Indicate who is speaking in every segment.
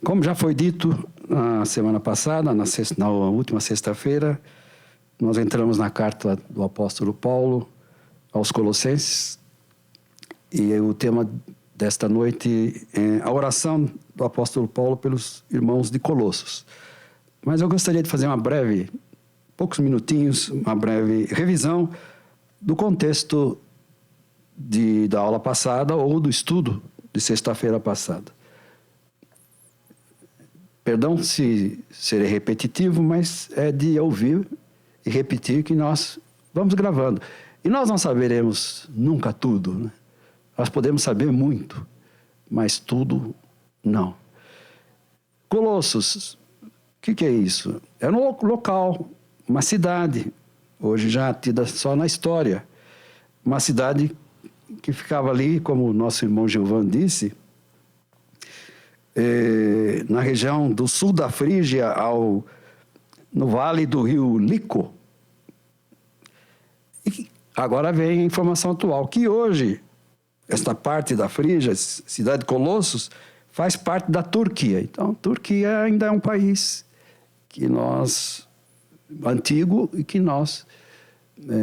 Speaker 1: Como já foi dito na semana passada, na última sexta-feira, nós entramos na carta do apóstolo Paulo aos Colossenses, e o tema desta noite é a oração do apóstolo Paulo pelos irmãos de Colossos. Mas eu gostaria de fazer poucos minutinhos, uma breve revisão do contexto da aula passada ou do estudo de sexta-feira passada. Perdão se serei repetitivo, mas é de ouvir e repetir que nós vamos gravando. E nós não saberemos nunca tudo, né? Nós podemos saber muito, mas tudo não. Colossos, o que é isso? É um local, uma cidade, hoje já tida só na história. Uma cidade que ficava ali, como o nosso irmão Gilvan disse, na região do sul da Frígia, no vale do rio Lico. E agora vem a informação atual, que hoje, esta parte da Frígia, cidade de Colossos, faz parte da Turquia. Então, a Turquia ainda é um país antigo e que nós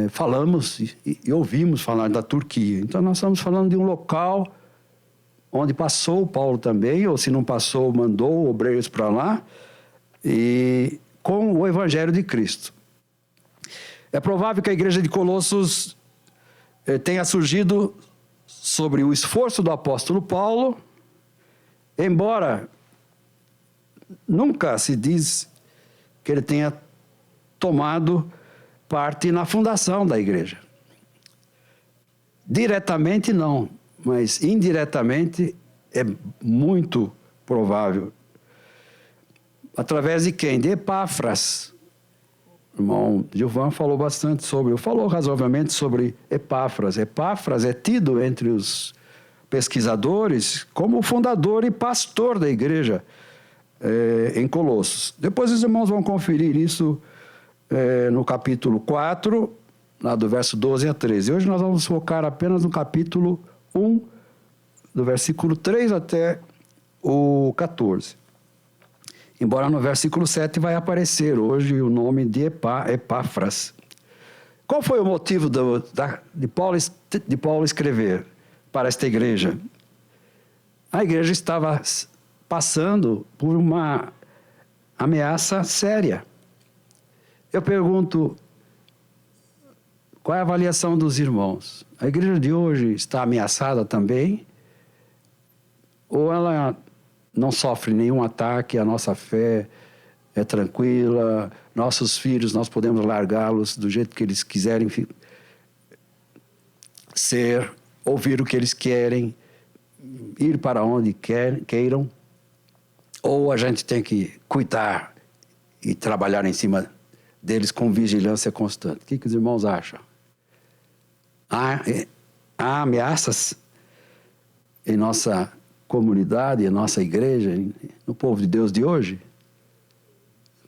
Speaker 1: falamos e ouvimos falar da Turquia. Então, nós estamos falando de um local onde passou Paulo também, ou se não passou, mandou obreiros para lá, e com o Evangelho de Cristo. É provável que a igreja de Colossos tenha surgido sobre o esforço do apóstolo Paulo, embora nunca se diz que ele tenha tomado parte na fundação da igreja. Diretamente não, mas indiretamente é muito provável. Através de quem? De Epáfras. O irmão Gilvan falou razoavelmente sobre Epáfras. Epáfras é tido entre os pesquisadores como o fundador e pastor da igreja em Colossos. Depois os irmãos vão conferir isso no capítulo 4, lá do verso 12 a 13. Hoje nós vamos focar apenas no capítulo 1, do versículo 3 até o 14. Embora no versículo 7 vai aparecer hoje o nome de Epáfras. Qual foi o motivo de Paulo escrever para esta igreja? A igreja estava passando por uma ameaça séria. Eu pergunto, qual é a avaliação dos irmãos? A igreja de hoje está ameaçada também? Ou ela não sofre nenhum ataque, a nossa fé é tranquila, nossos filhos, nós podemos largá-los do jeito que eles quiserem ser, ouvir o que eles querem, ir para onde queiram, ou a gente tem que cuidar e trabalhar em cima deles com vigilância constante? O que os irmãos acham? Há ameaças em nossa comunidade, em nossa igreja, no povo de Deus de hoje?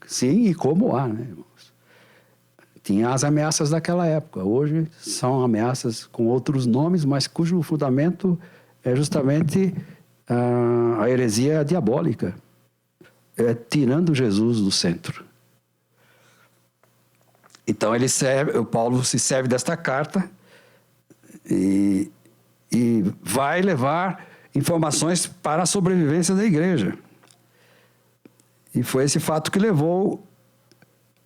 Speaker 1: Sim, e como há, né, irmãos? Tinha as ameaças daquela época. Hoje são ameaças com outros nomes, mas cujo fundamento é justamente a heresia diabólica, tirando Jesus do centro. Então o Paulo se serve desta carta e vai levar informações para a sobrevivência da igreja. E foi esse fato que levou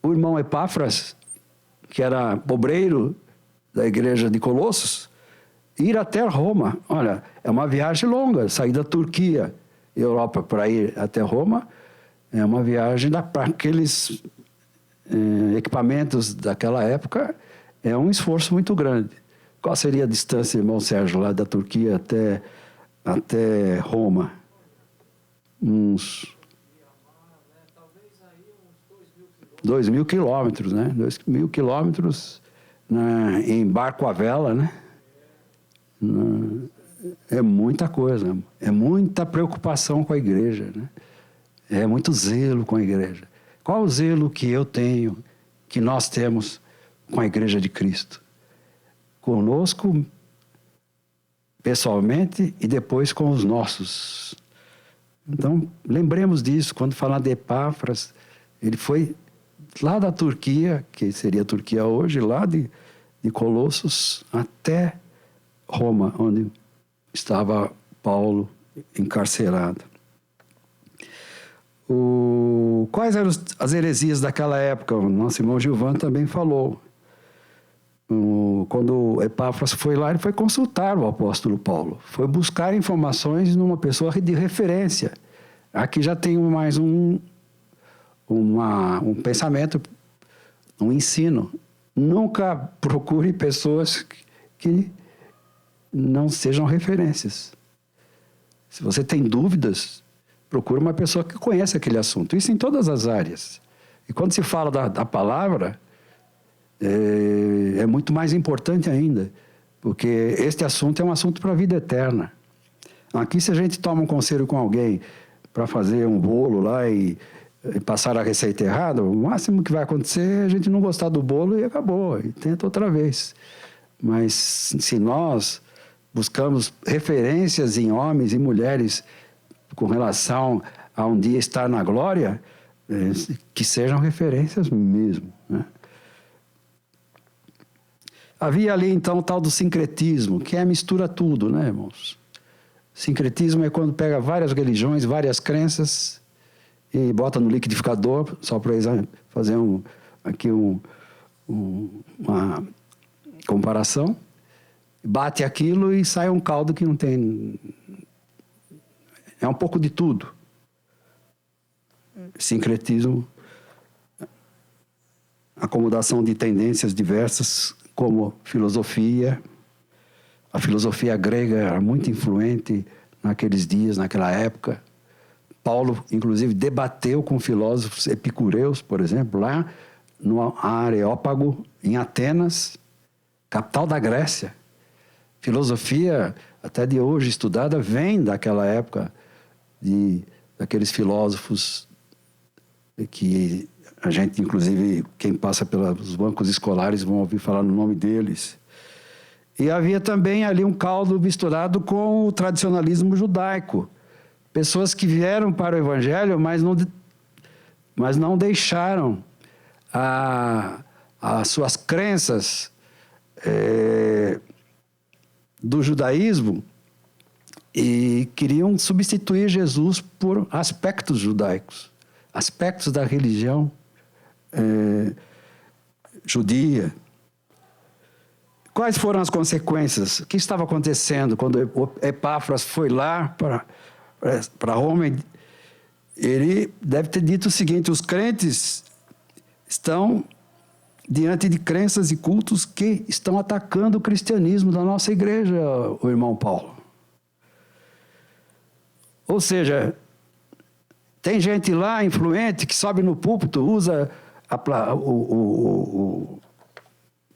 Speaker 1: o irmão Epáfras, que era obreiro da igreja de Colossos, ir até Roma. Olha, é uma viagem longa, sair da Turquia, Europa, para ir até Roma, é uma viagem para aqueles equipamentos daquela época, é um esforço muito grande. Qual seria a distância, irmão Sérgio, lá da Turquia até Roma? Uns 2.000 quilômetros, né? 2.000 quilômetros em barco à vela, né? É muita coisa, é muita preocupação com a igreja, né? É muito zelo com a igreja. Qual o zelo que eu tenho, que nós temos com a igreja de Cristo? Conosco, pessoalmente, e depois com os nossos Então, lembremos disso, quando falar de Epáfras, ele foi lá da Turquia, que seria a Turquia hoje, lá de Colossos, até Roma, onde estava Paulo encarcerado. Quais eram as heresias daquela época? O nosso irmão Gilvan também falou. Quando Epáfras foi lá, ele foi consultar o apóstolo Paulo. Foi buscar informações numa pessoa de referência. Aqui já tem mais um pensamento, um ensino. Nunca procure pessoas que não sejam referências. Se você tem dúvidas, procure uma pessoa que conhece aquele assunto. Isso em todas as áreas. E quando se fala da palavra, é muito mais importante ainda, porque este assunto é um assunto para a vida eterna. Aqui, se a gente toma um conselho com alguém para fazer um bolo lá e passar a receita errada, o máximo que vai acontecer é a gente não gostar do bolo e acabou, e tenta outra vez. Mas se nós buscamos referências em homens e mulheres com relação a um dia estar na glória, que sejam referências mesmo, né? Havia ali, então, o tal do sincretismo, que mistura tudo, né, irmãos? Sincretismo é quando pega várias religiões, várias crenças e bota no liquidificador, só para fazer uma comparação, bate aquilo e sai um caldo que não tem... É um pouco de tudo. Sincretismo, acomodação de tendências diversas, como filosofia. A filosofia grega era muito influente naqueles dias, naquela época. Paulo, inclusive, debateu com filósofos epicureus, por exemplo, lá no Areópago, em Atenas, capital da Grécia. Filosofia, até de hoje estudada, vem daquela época, daqueles filósofos que a gente, inclusive, quem passa pelos bancos escolares vão ouvir falar no nome deles. E havia também ali um caldo misturado com o tradicionalismo judaico. Pessoas que vieram para o Evangelho, mas não deixaram as suas crenças do judaísmo e queriam substituir Jesus por aspectos judaicos, aspectos da religião judia. Quais foram as consequências? O que estava acontecendo quando Epáfras foi lá para Roma? Ele deve ter dito o seguinte: os crentes estão diante de crenças e cultos que estão atacando o cristianismo da nossa igreja, o irmão Paulo. Ou seja, tem gente lá influente que sobe no púlpito, usa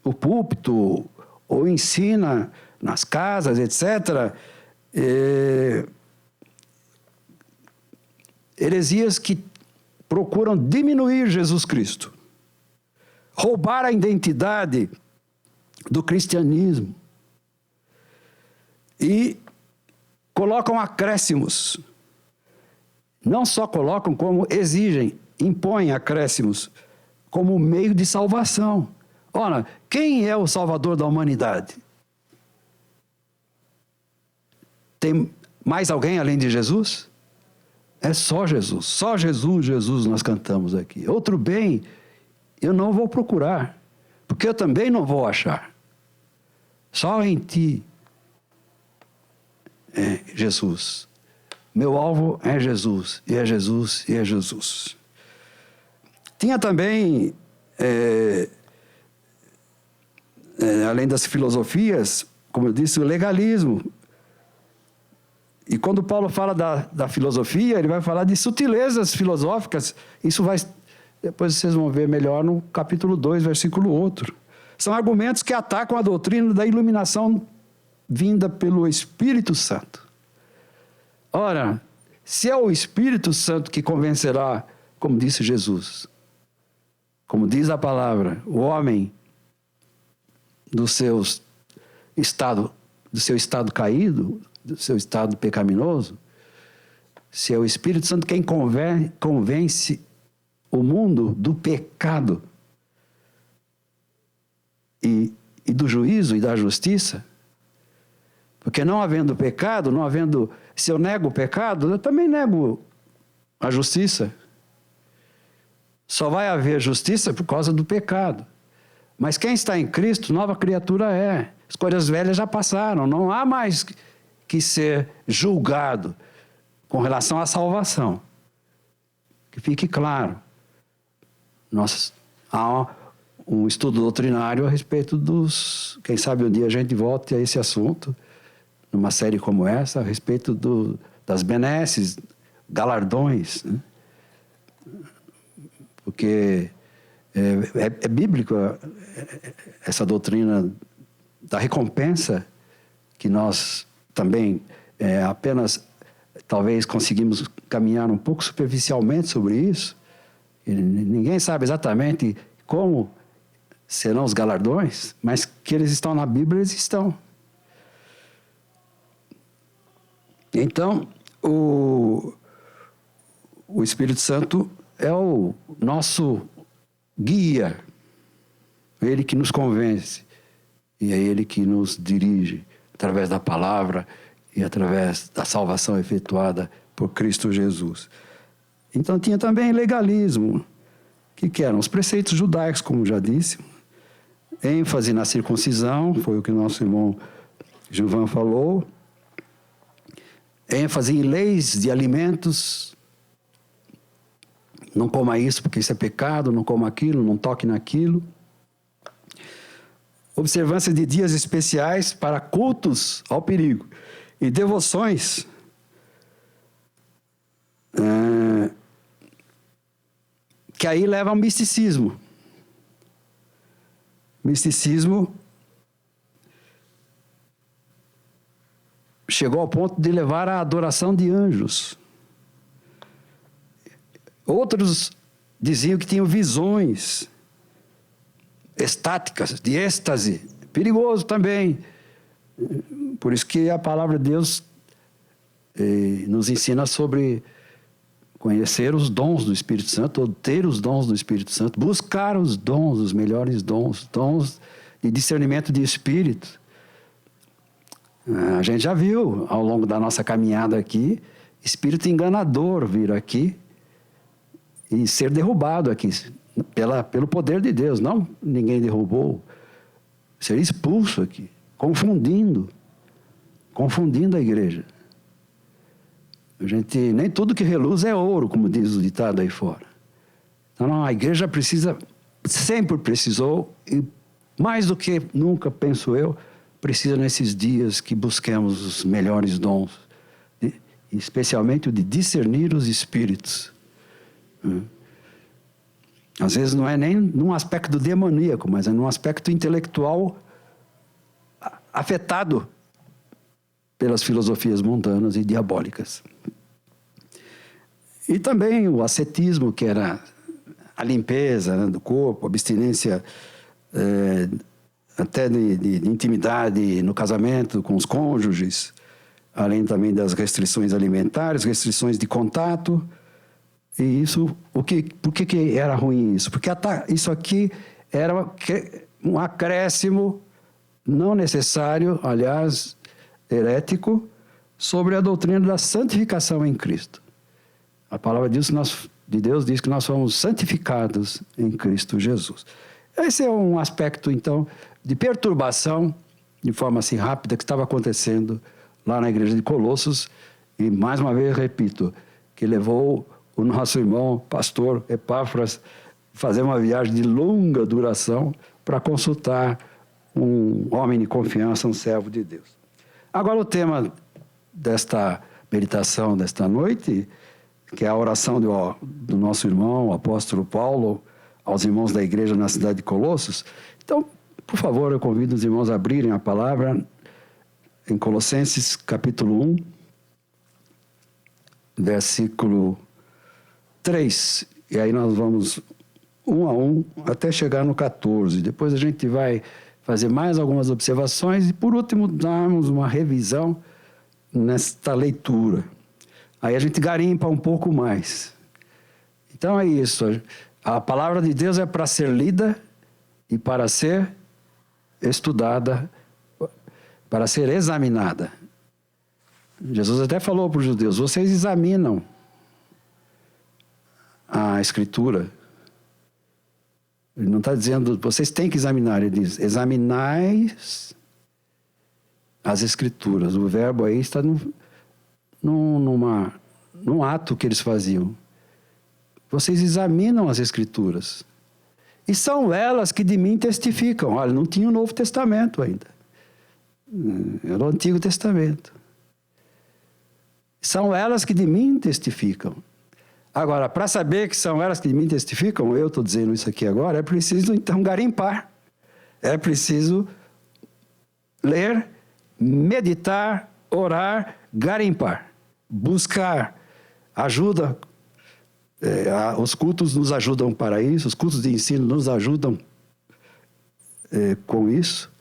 Speaker 1: o púlpito ou ensina nas casas, etc. Heresias que procuram diminuir Jesus Cristo, roubar a identidade do cristianismo e colocam acréscimos. Não só colocam, como exigem, impõem acréscimos como meio de salvação. Ora, quem é o Salvador da humanidade? Tem mais alguém além de Jesus? É só Jesus. Só Jesus, Jesus nós cantamos aqui. Outro bem eu não vou procurar, porque eu também não vou achar. Só em ti é Jesus. Meu alvo é Jesus, e é Jesus, e é Jesus. Tinha também, além das filosofias, como eu disse, o legalismo. E quando Paulo fala da filosofia, ele vai falar de sutilezas filosóficas. Isso depois vocês vão ver melhor no capítulo 2, versículo 8. São argumentos que atacam a doutrina da iluminação vinda pelo Espírito Santo. Ora, se é o Espírito Santo que convencerá, como disse Jesus, como diz a palavra, o homem do seu estado caído, do seu estado pecaminoso, Se é o Espírito Santo quem convence o mundo do pecado e do juízo e da justiça, porque não havendo pecado, se eu nego o pecado, eu também nego a justiça. Só vai haver justiça por causa do pecado. Mas quem está em Cristo, nova criatura é. As coisas velhas já passaram, não há mais que ser julgado com relação à salvação. Que fique claro. Há um estudo doutrinário a respeito quem sabe um dia a gente volte a esse assunto, numa série como essa, a respeito das benesses, galardões, né? Porque é bíblico essa doutrina da recompensa, que nós também apenas talvez conseguimos caminhar um pouco superficialmente sobre isso. E ninguém sabe exatamente como serão os galardões, mas que eles estão na Bíblia, eles estão. Então, o Espírito Santo é o nosso guia, ele que nos convence, e é ele que nos dirige através da palavra e através da salvação efetuada por Cristo Jesus. Então tinha também legalismo, que eram os preceitos judaicos, como já disse, ênfase na circuncisão, foi o que nosso irmão Gilvan falou, ênfase em leis de alimentos, não coma isso porque isso é pecado, não coma aquilo, não toque naquilo. Observância de dias especiais para cultos ao perigo e devoções que aí leva ao misticismo. Misticismo chegou ao ponto de levar à adoração de anjos. Outros diziam que tinham visões estáticas, de êxtase, perigoso também. Por isso que a palavra de Deus nos ensina sobre conhecer os dons do Espírito Santo, ou ter os dons do Espírito Santo, buscar os dons, os melhores dons de discernimento de espírito. A gente já viu, ao longo da nossa caminhada aqui, espírito enganador vir aqui e ser derrubado aqui, pelo poder de Deus. Não, ninguém derrubou. Ser expulso aqui, confundindo a igreja. Nem tudo que reluz é ouro, como diz o ditado aí fora. Então, não, a igreja sempre precisou, e mais do que nunca, penso eu, precisa nesses dias que busquemos os melhores dons, especialmente o de discernir os espíritos. Às vezes não é nem num aspecto demoníaco, mas é num aspecto intelectual afetado pelas filosofias mundanas e diabólicas. E também o ascetismo, que era a limpeza, né, do corpo, a abstinência até de intimidade no casamento com os cônjuges, além também das restrições alimentares, restrições de contato. E isso, por que era ruim isso? Porque isso aqui era um acréscimo não necessário, aliás, herético, sobre a doutrina da santificação em Cristo. A palavra de Deus diz que nós somos santificados em Cristo Jesus. Esse é um aspecto, então, de perturbação, de forma assim rápida, que estava acontecendo lá na igreja de Colossos, e mais uma vez, repito, que levou o nosso irmão, pastor Epáfras, a fazer uma viagem de longa duração para consultar um homem de confiança, um servo de Deus. Agora o tema desta meditação desta noite, que é a oração do nosso irmão, o apóstolo Paulo, aos irmãos da igreja na cidade de Colossos. Então, por favor, eu convido os irmãos a abrirem a palavra em Colossenses capítulo 1, versículo 3. E aí nós vamos um a um até chegar no 14. Depois a gente vai fazer mais algumas observações e, por último, darmos uma revisão nesta leitura. Aí a gente garimpa um pouco mais. Então é isso. A palavra de Deus é para ser lida e para ser estudada, para ser examinada. Jesus até falou para os judeus: vocês examinam a Escritura. Ele não está dizendo, vocês têm que examinar. Ele diz, examinai as Escrituras. O verbo aí está num ato que eles faziam. Vocês examinam as Escrituras. E são elas que de mim testificam. Olha, não tinha o Novo Testamento ainda. Era o Antigo Testamento. São elas que de mim testificam. Agora, para saber que são elas que de mim testificam, eu estou dizendo isso aqui agora, é preciso então garimpar. É preciso ler, meditar, orar, garimpar. Buscar ajuda. Os cultos nos ajudam para isso, os cultos de ensino nos ajudam com isso.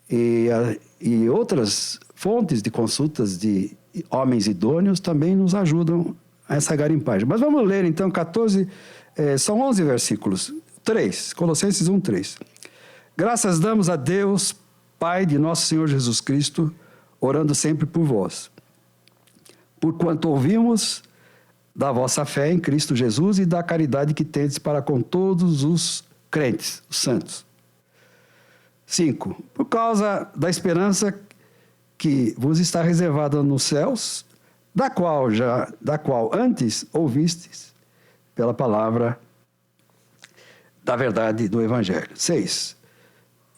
Speaker 1: E outras fontes de consultas de homens idôneos também nos ajudam a essa garimpagem. Mas vamos ler então 14, são 11 versículos. 3, Colossenses 1, 3. Graças damos a Deus, Pai de nosso Senhor Jesus Cristo, orando sempre por vós. Porquanto ouvimos da vossa fé em Cristo Jesus e da caridade que tendes para com todos os crentes, os santos. 5. Por causa da esperança que vos está reservada nos céus, da qual antes ouvistes pela palavra da verdade do Evangelho. 6.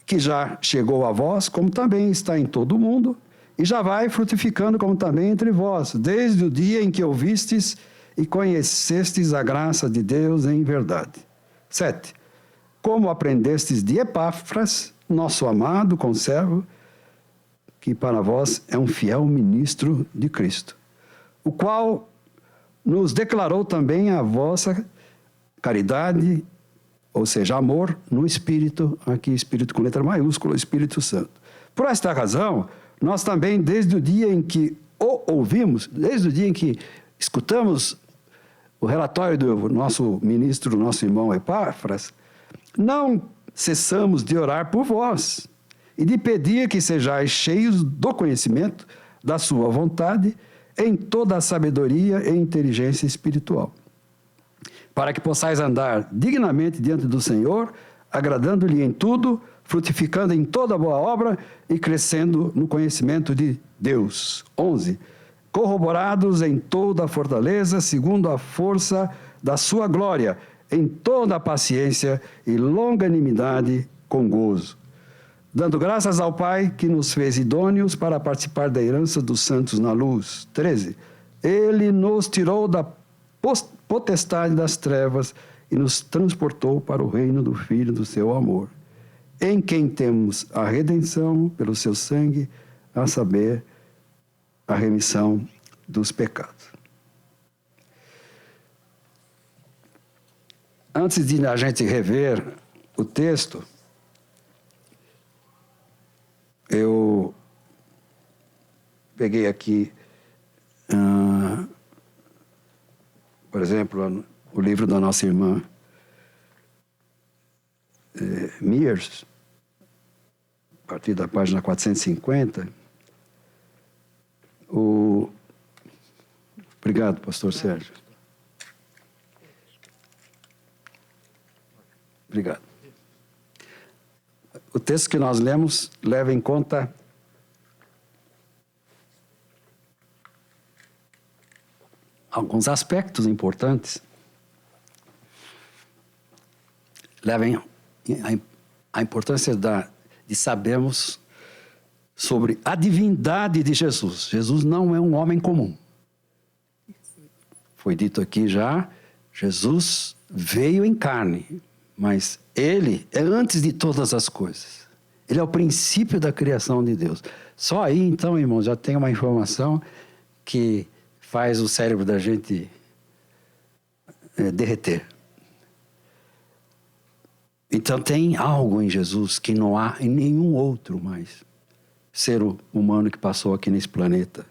Speaker 1: Que já chegou a vós, como também está em todo o mundo, e já vai frutificando como também entre vós, desde o dia em que ouvistes e conhecestes a graça de Deus em verdade. 7. Como aprendestes de Epáfras, nosso amado conservo, que para vós é um fiel ministro de Cristo, o qual nos declarou também a vossa caridade, ou seja, amor no Espírito, aqui Espírito com letra maiúscula, Espírito Santo. Por esta razão, nós também, desde o dia em que o ouvimos, desde o dia em que escutamos o relatório do nosso ministro, nosso irmão Epáfras, não cessamos de orar por vós e de pedir que sejais cheios do conhecimento da sua vontade em toda a sabedoria e inteligência espiritual, para que possais andar dignamente diante do Senhor, agradando-lhe em tudo, frutificando em toda boa obra e crescendo no conhecimento de Deus. 11. Corroborados em toda a fortaleza, segundo a força da sua glória, em toda a paciência e longanimidade com gozo, dando graças ao Pai que nos fez idôneos para participar da herança dos santos na luz. 13. Ele nos tirou da potestade das trevas e nos transportou para o reino do Filho do seu amor, em quem temos a redenção pelo seu sangue, a saber, a remissão dos pecados. Antes de a gente rever o texto, eu peguei aqui, por exemplo, o livro da nossa irmã Mears, a partir da página 450. Obrigado, pastor Sérgio. Obrigado. O texto que nós lemos leva em conta alguns aspectos importantes. Levem a importância de sabermos sobre a divindade de Jesus. Jesus não é um homem comum. Foi dito aqui já, Jesus veio em carne, mas ele é antes de todas as coisas. Ele é o princípio da criação de Deus. Só aí, então, irmãos, já tem uma informação que faz o cérebro da gente derreter. Então tem algo em Jesus que não há em nenhum outro mais ser humano que passou aqui nesse planeta.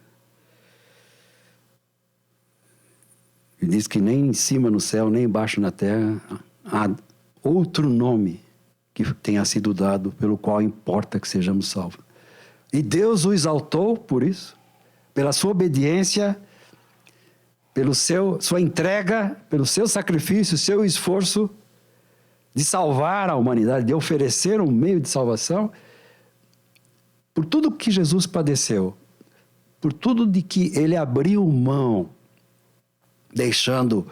Speaker 1: Ele diz que nem em cima no céu, nem embaixo na terra há outro nome que tenha sido dado pelo qual importa que sejamos salvos. E Deus o exaltou por isso, pela sua obediência, pelo sua entrega, pelo seu sacrifício, seu esforço de salvar a humanidade, de oferecer um meio de salvação, por tudo que Jesus padeceu, por tudo de que ele abriu mão, deixando,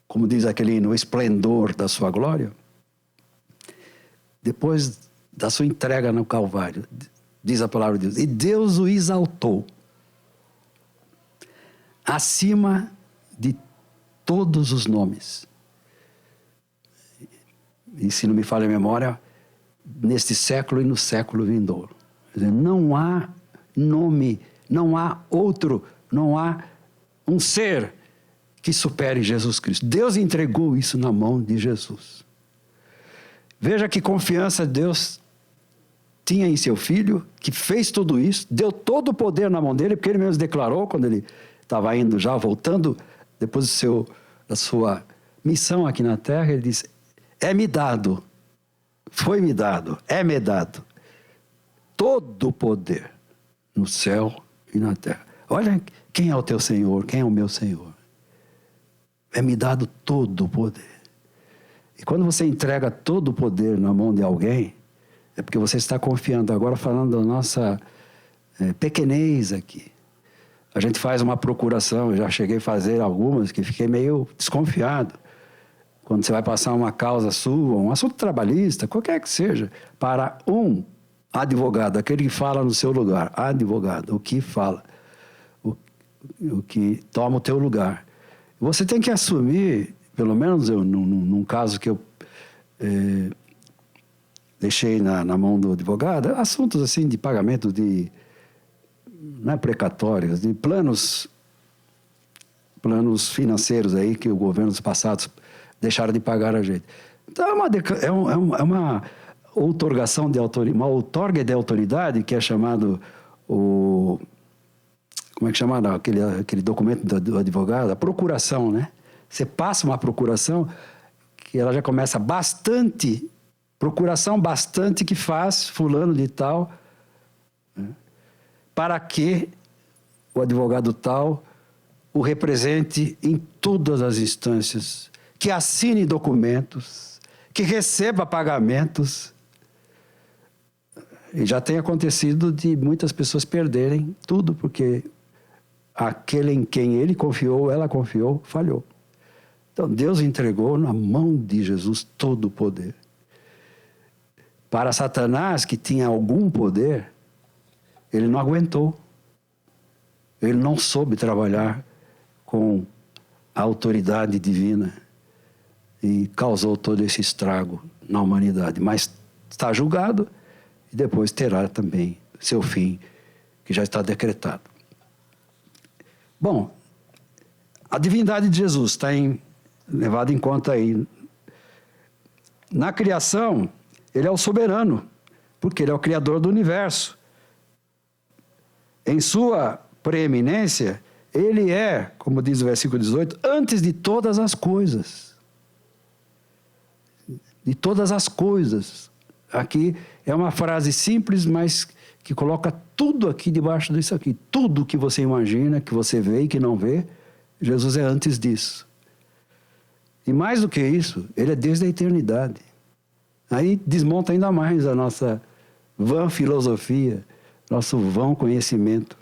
Speaker 1: como diz aquele hino, o esplendor da sua glória. Depois da sua entrega no Calvário, diz a palavra de Deus, e Deus o exaltou acima de todos os nomes. E se não me falha a memória, neste século e no século vindouro. Quer dizer, não há nome, não há outro, não há um ser que supere Jesus Cristo. Deus entregou isso na mão de Jesus. Veja que confiança Deus tinha em seu Filho, que fez tudo isso, deu todo o poder na mão dele, porque ele mesmo declarou, quando ele estava indo já, voltando, depois da sua missão aqui na terra, ele disse, é-me dado, foi-me dado, é-me dado, todo o poder no céu e na terra. Olha quem é o teu Senhor, quem é o meu Senhor. É-me dado todo o poder. E quando você entrega todo o poder na mão de alguém, é porque você está confiando. Agora falando da nossa pequenez aqui. A gente faz uma procuração, eu já cheguei a fazer algumas que fiquei meio desconfiado. Quando você vai passar uma causa sua, um assunto trabalhista, qualquer que seja, para um advogado, aquele que fala no seu lugar, advogado, o que fala, o que toma o teu lugar. Você tem que assumir, pelo menos num caso que eu deixei na mão do advogado, assuntos assim de pagamento de, não é precatórios, de planos financeiros aí que o governo dos passados deixaram de pagar a gente. Então é uma outorgação de autoridade, uma outorga de autoridade que é chamado como é que chama aquele documento do advogado? A procuração, né? Você passa uma procuração que ela já começa procuração bastante que faz fulano de tal, né? Para que o advogado tal o represente em todas as instâncias, que assine documentos, que receba pagamentos. E já tem acontecido de muitas pessoas perderem tudo, porque aquele em quem ele confiou, ela confiou, falhou. Então Deus entregou na mão de Jesus todo o poder. Para Satanás, que tinha algum poder, ele não aguentou. Ele não soube trabalhar com a autoridade divina e causou todo esse estrago na humanidade. Mas está julgado e depois terá também seu fim, que já está decretado. Bom, a divindade de Jesus está levada em conta aí. Na criação, ele é o soberano, porque ele é o criador do universo. Em sua preeminência, ele é, como diz o versículo 18, antes de todas as coisas. De todas as coisas. Aqui é uma frase simples, mas que coloca tudo aqui debaixo disso aqui. Tudo que você imagina, que você vê e que não vê, Jesus é antes disso. E mais do que isso, ele é desde a eternidade. Aí desmonta ainda mais a nossa vã filosofia, nosso vão conhecimento.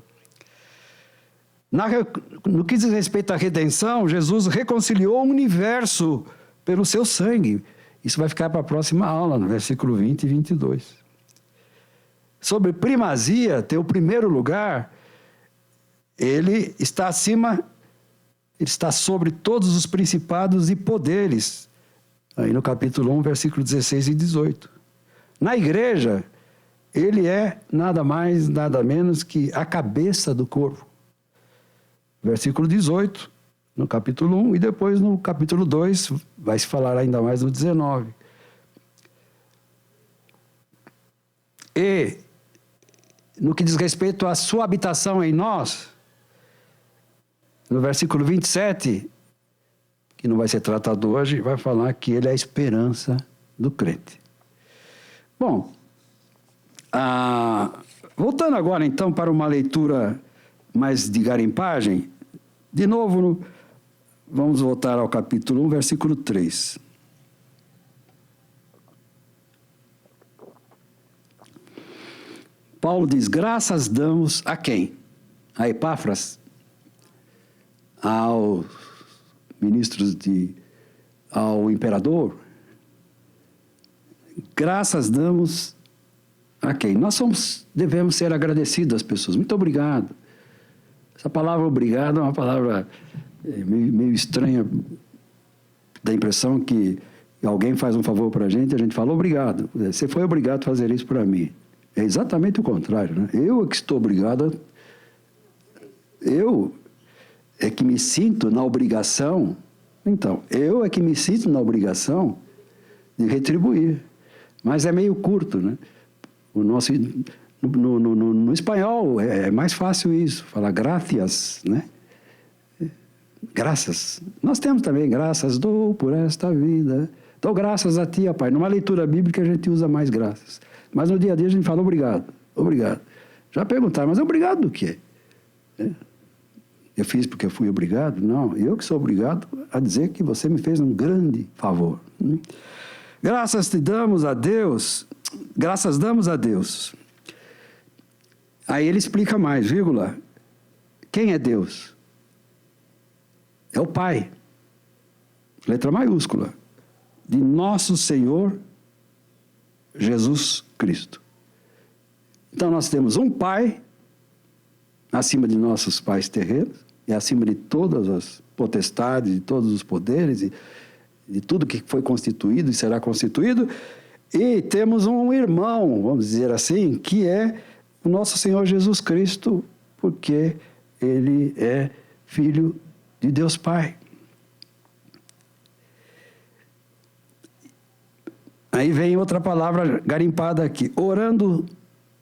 Speaker 1: No que diz respeito à redenção, Jesus reconciliou o universo pelo seu sangue. Isso vai ficar para a próxima aula, no versículo 20 e 22. Sobre primazia, ter o primeiro lugar, ele está acima, ele está sobre todos os principados e poderes. Aí no capítulo 1, versículo 16 e 18. Na igreja, ele é nada mais, nada menos que a cabeça do corpo. Versículo 18, no capítulo 1, e depois no capítulo 2, vai se falar ainda mais no 19. E, no que diz respeito à sua habitação em nós, no versículo 27, que não vai ser tratado hoje, vai falar que ele é a esperança do crente. Bom, voltando agora então para uma leitura mais de garimpagem, de novo, vamos voltar ao capítulo 1, versículo 3. Paulo diz, graças damos a quem? A Epáfras, aos ministros ao imperador. Graças damos a quem? Devemos ser agradecidos às pessoas. Muito obrigado. Essa palavra obrigado é uma palavra meio estranha, dá a impressão que alguém faz um favor para a gente fala obrigado. Você foi obrigado a fazer isso para mim. É exatamente o contrário, né? Eu é que estou obrigado, eu é que me sinto na obrigação, então, eu é que me sinto na obrigação de retribuir. Mas é meio curto, né? No espanhol é mais fácil isso, falar gracias, né? Graças. Nós temos também graças, dou por esta vida. Dou graças a ti, ó Pai. Numa leitura bíblica a gente usa mais graças. Mas no dia a dia a gente fala obrigado, obrigado. Já perguntaram, mas obrigado do quê? Eu fiz porque eu fui obrigado? Não, eu que sou obrigado a dizer que você me fez um grande favor. Graças te damos a Deus, graças damos a Deus. Aí ele explica mais, vírgula. Quem é Deus? É o Pai, letra maiúscula, de nosso Senhor Jesus Cristo. Então nós temos um Pai acima de nossos pais terrenos e acima de todas as potestades, de todos os poderes e de tudo que foi constituído e será constituído, e temos um irmão, vamos dizer assim, que é o nosso Senhor Jesus Cristo, porque ele é filho de Deus Pai. Aí vem outra palavra garimpada aqui, orando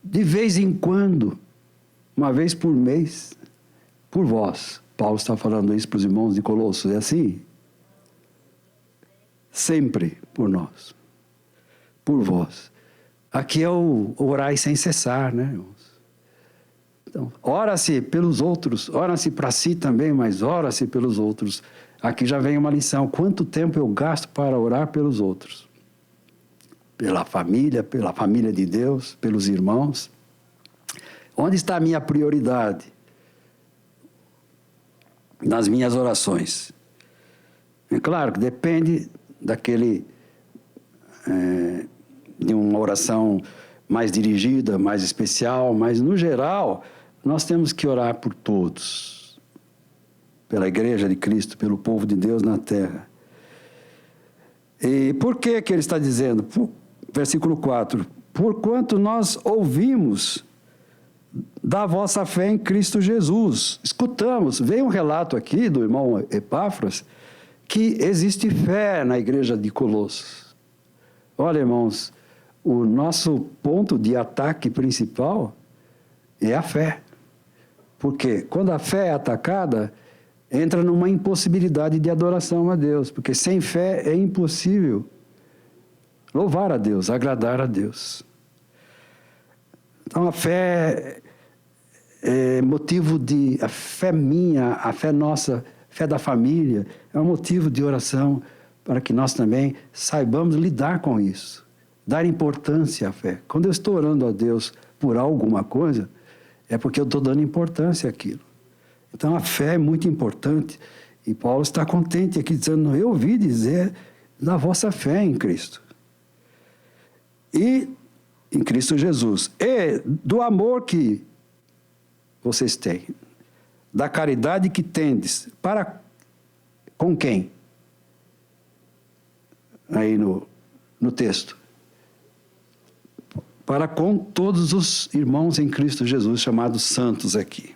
Speaker 1: de vez em quando, uma vez por mês, por vós. Paulo está falando isso para os irmãos de Colossos, é assim? Sempre por nós, por vós. Aqui é o orai sem cessar, né, irmãos? Então, ora-se pelos outros, ora-se para si também, mas ora-se pelos outros. Aqui já vem uma lição, quanto tempo eu gasto para orar pelos outros? Pela família de Deus, pelos irmãos. Onde está a minha prioridade nas minhas orações? É claro que depende de uma oração mais dirigida, mais especial, mas no geral nós temos que orar por todos, pela Igreja de Cristo, pelo povo de Deus na terra. E por que ele está dizendo? Versículo 4, porquanto nós ouvimos da vossa fé em Cristo Jesus. Escutamos, veio um relato aqui do irmão Epáfras, que existe fé na igreja de Colossos. Olha, irmãos, o nosso ponto de ataque principal é a fé. Porque quando a fé é atacada, entra numa impossibilidade de adoração a Deus. Porque sem fé é impossível louvar a Deus, agradar a Deus. Então a fé é motivo de... A fé minha, a fé nossa, a fé da família, é um motivo de oração para que nós também saibamos lidar com isso. Dar importância à fé. Quando eu estou orando a Deus por alguma coisa, é porque eu estou dando importância àquilo. Então a fé é muito importante. E Paulo está contente aqui dizendo, eu ouvi dizer da vossa fé em Cristo. E em Cristo Jesus. E do amor que vocês têm. Da caridade que tendes. Para com quem? Aí no texto. Para com todos os irmãos em Cristo Jesus, chamados santos aqui.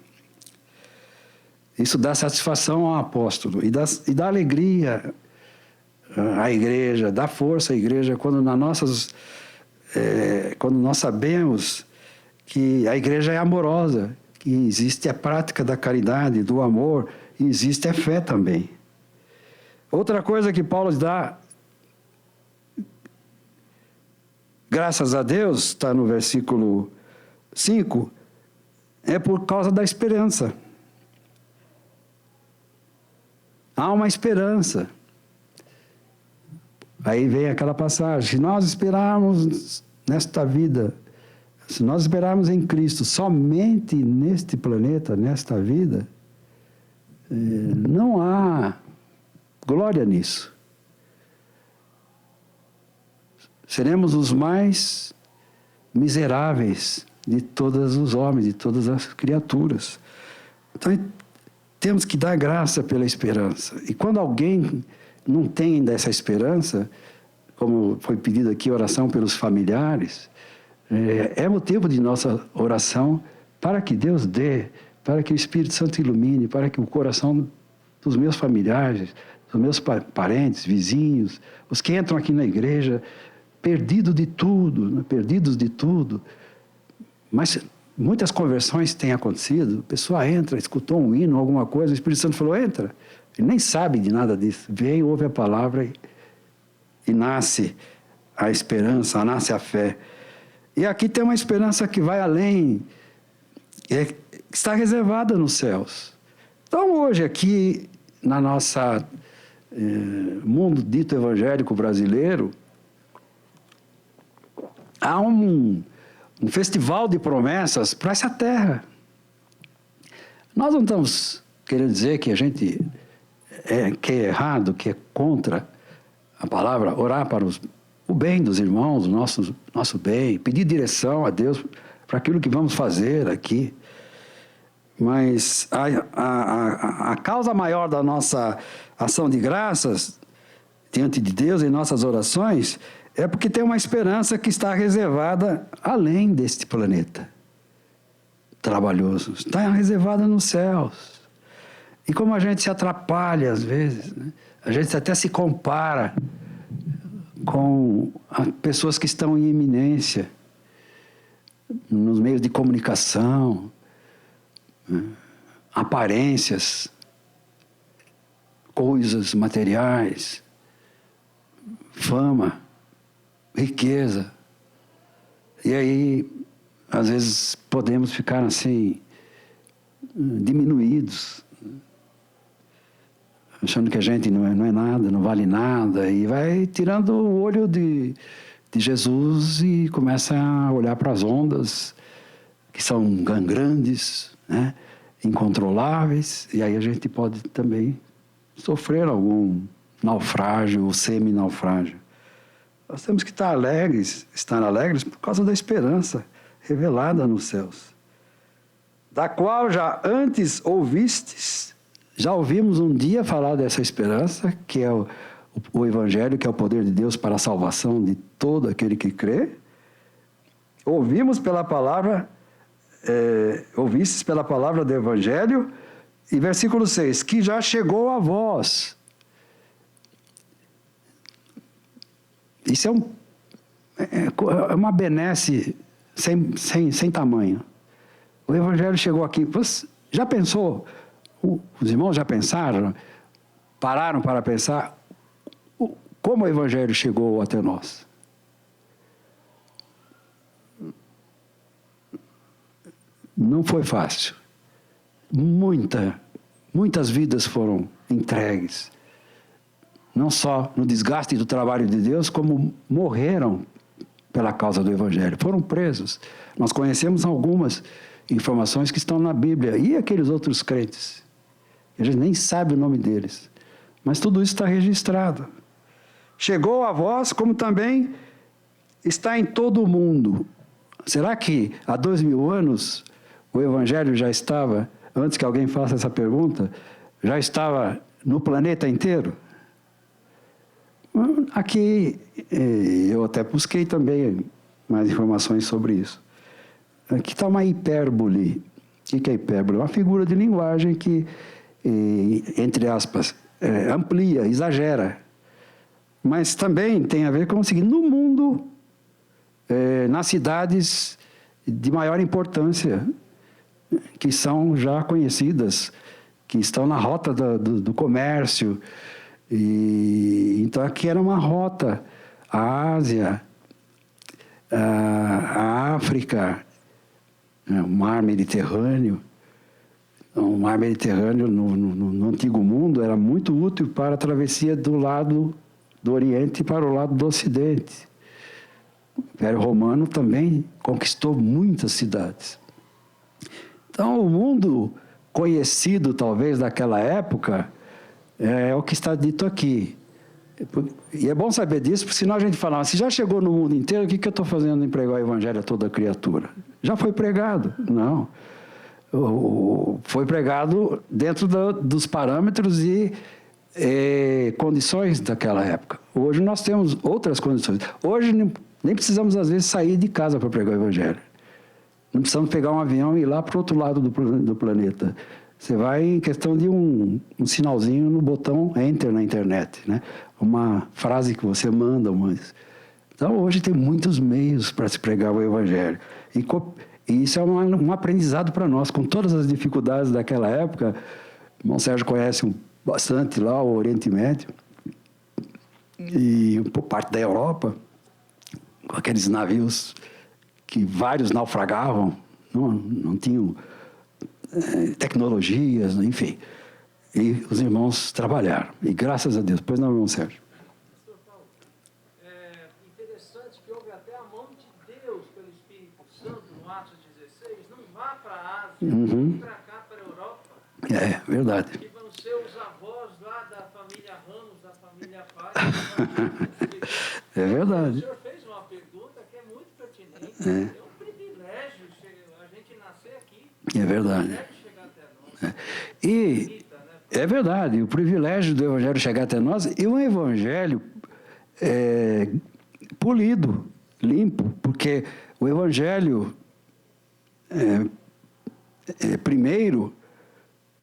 Speaker 1: Isso dá satisfação ao apóstolo e dá alegria à igreja, dá força à igreja quando quando nós sabemos que a igreja é amorosa, que existe a prática da caridade, do amor, e existe a fé também. Outra coisa que Paulo dá, graças a Deus, está no versículo 5, é por causa da esperança. Há uma esperança. Aí vem aquela passagem: se nós esperarmos nesta vida, se nós esperarmos em Cristo somente neste planeta, nesta vida, não há glória nisso. Seremos os mais miseráveis de todos os homens, de todas as criaturas. Então, temos que dar graça pela esperança. E quando alguém não tem ainda essa esperança, como foi pedido aqui, oração pelos familiares, é motivo de nossa oração para que Deus dê, para que o Espírito Santo ilumine, para que o coração dos meus familiares, dos meus parentes, vizinhos, os que entram aqui na igreja, perdidos de tudo, mas muitas conversões têm acontecido, a pessoa entra, escutou um hino, alguma coisa, o Espírito Santo falou, entra. Ele nem sabe de nada disso. Vem, ouve a palavra e nasce a esperança, nasce a fé. E aqui tem uma esperança que vai além, está reservada nos céus. Então, hoje, aqui, na nossa mundo dito evangélico brasileiro, há um festival de promessas para essa terra. Nós não estamos querendo dizer que a gente que é errado, que é contra a palavra, orar para o bem dos irmãos, o nosso bem, pedir direção a Deus para aquilo que vamos fazer aqui. Mas a causa maior da nossa ação de graças diante de Deus em nossas orações é porque tem uma esperança que está reservada além deste planeta trabalhoso, está reservada nos céus. E como a gente se atrapalha às vezes, né? A gente até se compara com pessoas que estão em eminência nos meios de comunicação, né? Aparências, coisas materiais, fama, riqueza. E aí, às vezes, podemos ficar assim, diminuídos, achando que a gente não é nada, não vale nada, e vai tirando o olho de Jesus e começa a olhar para as ondas, que são grandes, né? Incontroláveis, e aí a gente pode também sofrer algum naufrágio ou semi-naufrágio. Nós temos que estar alegres por causa da esperança revelada nos céus, da qual já antes ouvistes. Já ouvimos um dia falar dessa esperança, que é o Evangelho, que é o poder de Deus para a salvação de todo aquele que crê. Ouvimos pela palavra, ouvistes pela palavra do Evangelho, e versículo 6, que já chegou a vós. Isso é uma benesse sem tamanho. O Evangelho chegou aqui. Você já pensou? Os irmãos já pensaram? Pararam para pensar como o Evangelho chegou até nós? Não foi fácil. Muitas vidas foram entregues. Não só no desgaste do trabalho de Deus, como morreram pela causa do Evangelho. Foram presos. Nós conhecemos algumas informações que estão na Bíblia. E aqueles outros crentes? A gente nem sabe o nome deles. Mas tudo isso está registrado. Chegou a vós, como também está em todo o mundo. Será que há 2000 anos o Evangelho já estava, antes que alguém faça essa pergunta, já estava no planeta inteiro? Aqui, eu até busquei também mais informações sobre isso. Aqui está uma hipérbole. O que é hipérbole? Uma figura de linguagem que, entre aspas, amplia, exagera. Mas também tem a ver com o seguinte: no mundo, nas cidades de maior importância, que são já conhecidas, que estão na rota do comércio, E então aqui era uma rota, a Ásia, a África, o Mar Mediterrâneo. O Mar Mediterrâneo no Antigo Mundo era muito útil para a travessia do lado do Oriente para o lado do Ocidente. O Império Romano também conquistou muitas cidades. Então, o mundo conhecido, talvez, daquela época, é o que está dito aqui. E é bom saber disso, porque senão a gente fala, se já chegou no mundo inteiro, o que eu estou fazendo em pregar o Evangelho a toda criatura? Já foi pregado? Não. Foi pregado dentro dos parâmetros e condições daquela época. Hoje nós temos outras condições. Hoje nem precisamos, às vezes, sair de casa para pregar o Evangelho. Não precisamos pegar um avião e ir lá para o outro lado do planeta. Você vai em questão de um sinalzinho no botão Enter na internet, né? Uma frase que você manda. Então, hoje tem muitos meios para se pregar o Evangelho. E isso é um aprendizado para nós, com todas as dificuldades daquela época. O irmão Sérgio conhece bastante lá o Oriente Médio e por parte da Europa, com aqueles navios que vários naufragavam, não tinham tecnologias, enfim. E os irmãos trabalharam. E graças a Deus. Pois não, irmão Sérgio?
Speaker 2: É interessante que houve até a mão de Deus pelo Espírito Santo no Atos 16. Não vá para a Ásia, vem para cá, para a Europa.
Speaker 1: É, verdade.
Speaker 2: Que vão ser os avós lá da família Ramos, da família Paz.
Speaker 1: É verdade.
Speaker 2: O senhor fez uma pergunta que é muito pertinente. É um privilégio a gente nascer aqui.
Speaker 1: É verdade.
Speaker 2: Chegar até nós.
Speaker 1: E é verdade, o privilégio do Evangelho chegar até nós e um Evangelho polido, limpo, porque o Evangelho primeiro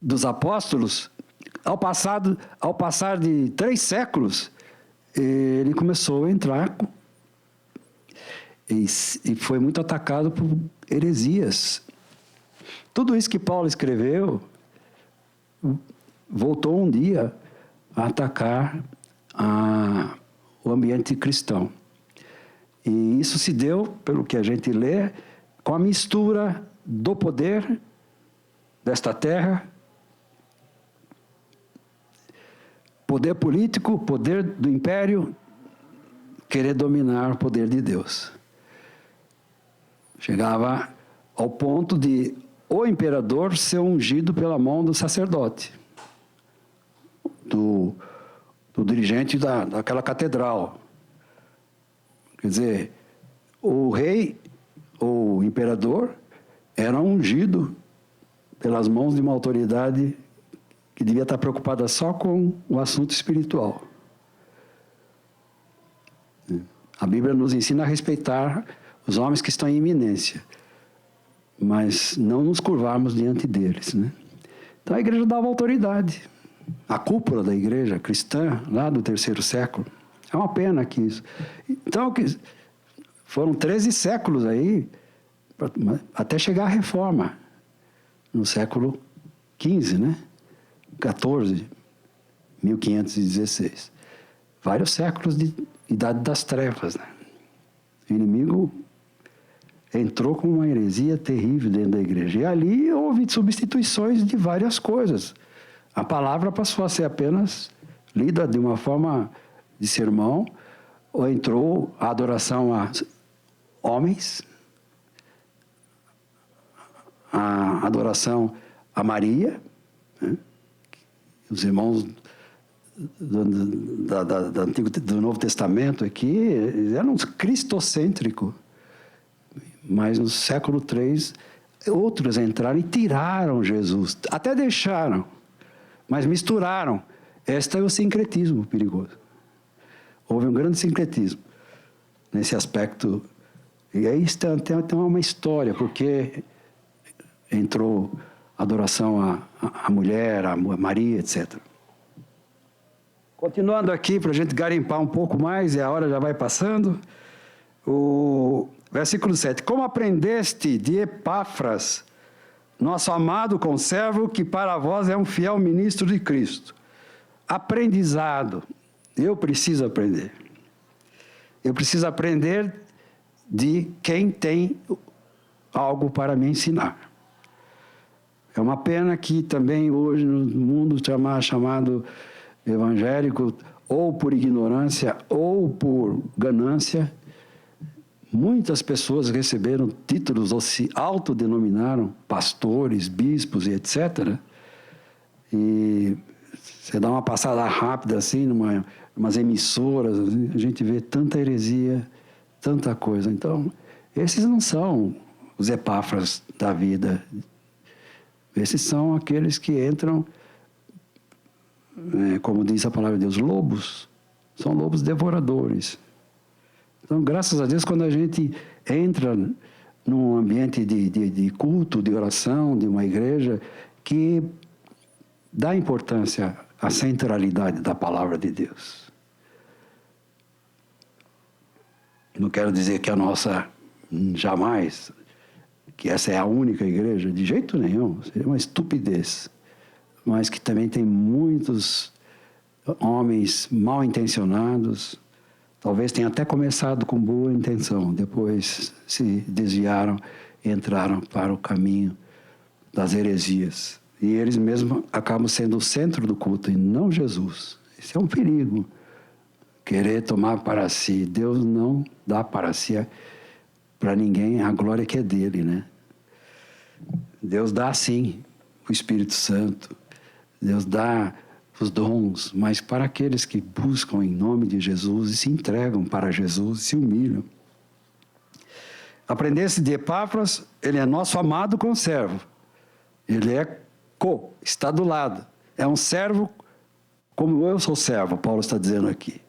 Speaker 1: dos apóstolos, ao passar de 3 séculos, ele começou a entrar e foi muito atacado por heresias. Tudo isso que Paulo escreveu voltou um dia a atacar o ambiente cristão. E isso se deu, pelo que a gente lê, com a mistura do poder desta terra, poder político, poder do império, querer dominar o poder de Deus. Chegava ao ponto de o imperador ser ungido pela mão do sacerdote, do dirigente daquela catedral. Quer dizer, o rei, ou o imperador, era ungido pelas mãos de uma autoridade que devia estar preocupada só com o assunto espiritual. A Bíblia nos ensina a respeitar os homens que estão em iminência, mas não nos curvarmos diante deles, né? Então a igreja dava autoridade. A cúpula da igreja cristã, lá do 3º século, é uma pena que isso. Então, foram 13 séculos aí, até chegar à reforma, no século XV, né? 14, 1516. Vários séculos de idade das trevas, né? O inimigo entrou com uma heresia terrível dentro da igreja. E ali houve substituições de várias coisas. A palavra passou a ser apenas lida de uma forma de sermão, ou entrou a adoração a homens, a adoração a Maria, né? Os irmãos do Novo Testamento aqui eram cristocêntricos, mas no século III outros entraram e tiraram Jesus, até deixaram, mas misturaram. Este é o sincretismo perigoso. Houve um grande sincretismo nesse aspecto. E aí tem uma história, porque entrou adoração à mulher, a Maria, etc. Continuando aqui, para a gente garimpar um pouco mais, e a hora já vai passando. O versículo 7. Como aprendeste de Epáfras, nosso amado conservo, que para vós é um fiel ministro de Cristo. aprendizado. Eu preciso aprender. Eu preciso aprender de quem tem algo para me ensinar. É uma pena que também hoje no mundo chamado evangélico, ou por ignorância ou por ganância, muitas pessoas receberam títulos ou se autodenominaram pastores, bispos e etc. E você dá uma passada rápida assim, umas emissoras, assim, a gente vê tanta heresia, tanta coisa. Então, esses não são os Epáfras da vida. Esses são aqueles que entram, como diz a palavra de Deus, lobos. São lobos devoradores. Então, graças a Deus, quando a gente entra num ambiente de culto, de oração, de uma igreja, que dá importância à centralidade da palavra de Deus. Não quero dizer que a nossa, jamais, que essa é a única igreja, de jeito nenhum, seria uma estupidez. Mas que também tem muitos homens mal intencionados, talvez tenha até começado com boa intenção, depois se desviaram e entraram para o caminho das heresias. E eles mesmos acabam sendo o centro do culto e não Jesus. Isso é um perigo. Querer tomar para si. Deus não dá para si, para ninguém, a glória que é dele, né? Deus dá sim o Espírito Santo. Deus dá os dons, mas para aqueles que buscam em nome de Jesus e se entregam para Jesus, se humilham. Aprendesse de Epáfras, ele é nosso amado conservo. Ele está do lado. É um servo como eu sou servo, Paulo está dizendo aqui.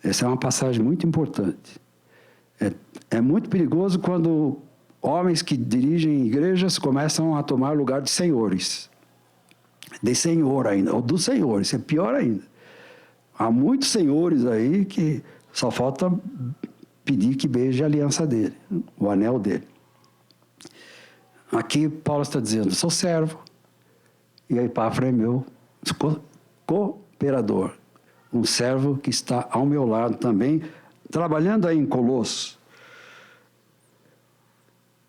Speaker 1: Essa é uma passagem muito importante. É muito perigoso quando homens que dirigem igrejas começam a tomar lugar de senhores. De senhor ainda, ou do senhor, isso é pior ainda. Há muitos senhores aí que só falta pedir que beije a aliança dele, o anel dele. Aqui Paulo está dizendo, sou servo, e a Epáfras é meu cooperador, um servo que está ao meu lado também, trabalhando aí em Colossos,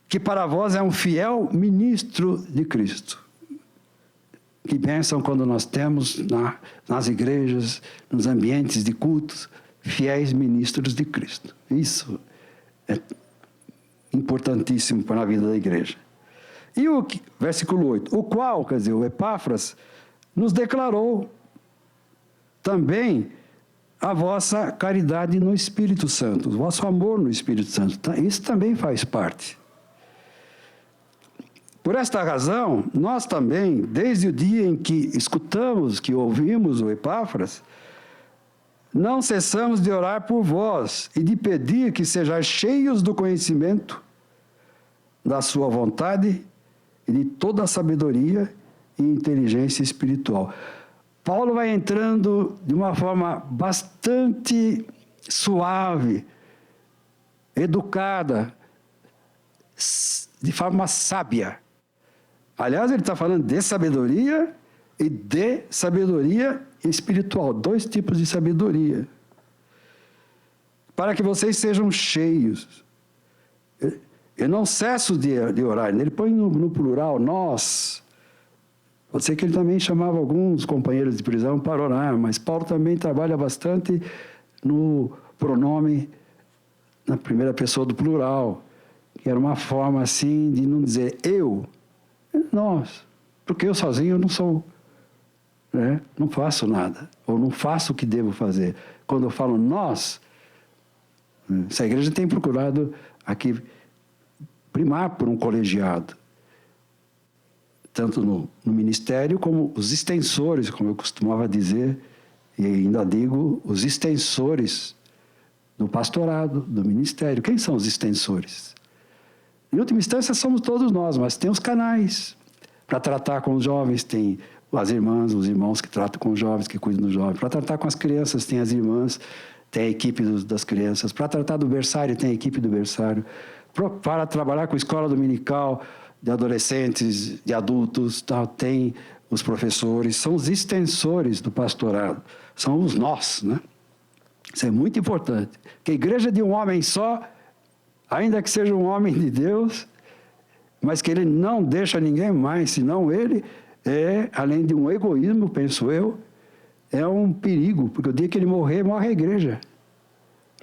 Speaker 1: que para vós é um fiel ministro de Cristo. Que bênção quando nós temos nas igrejas, nos ambientes de cultos, fiéis ministros de Cristo. Isso é importantíssimo para a vida da igreja. E o versículo 8, o qual, quer dizer, o Epáfras, nos declarou também a vossa caridade no Espírito Santo, o vosso amor no Espírito Santo. Isso também faz parte. Por esta razão, nós também, desde o dia em que escutamos, que ouvimos o Epáfras, não cessamos de orar por vós e de pedir que sejais cheios do conhecimento da sua vontade e de toda a sabedoria e inteligência espiritual. Paulo vai entrando de uma forma bastante suave, educada, de forma sábia. Aliás, ele está falando de sabedoria e de sabedoria espiritual. 2 tipos de sabedoria. Para que vocês sejam cheios. Eu não cesso de orar. Ele põe no plural, nós. Pode ser que ele também chamava alguns companheiros de prisão para orar, mas Paulo também trabalha bastante no pronome, na primeira pessoa do plural, que era uma forma assim de não dizer eu, nós, porque eu sozinho não sou, né? Não faço nada, ou não faço o que devo fazer. Quando eu falo nós, essa igreja tem procurado aqui primar por um colegiado, tanto no ministério como os extensores, como eu costumava dizer, e ainda digo, os extensores do pastorado, do ministério. Quem são os extensores? Em última instância, somos todos nós, mas tem os canais para tratar com os jovens, tem as irmãs, os irmãos que tratam com os jovens, que cuidam dos jovens. Para tratar com as crianças, tem as irmãs, tem a equipe das crianças. Para tratar do berçário, tem a equipe do berçário. Para trabalhar com a escola dominical de adolescentes, de adultos, tem os professores, são os extensores do pastorado, são os nós, né? Isso é muito importante. Que a igreja de um homem só, ainda que seja um homem de Deus, mas que ele não deixa ninguém mais, senão ele além de um egoísmo, penso eu, é um perigo, porque o dia que ele morrer, morre a igreja.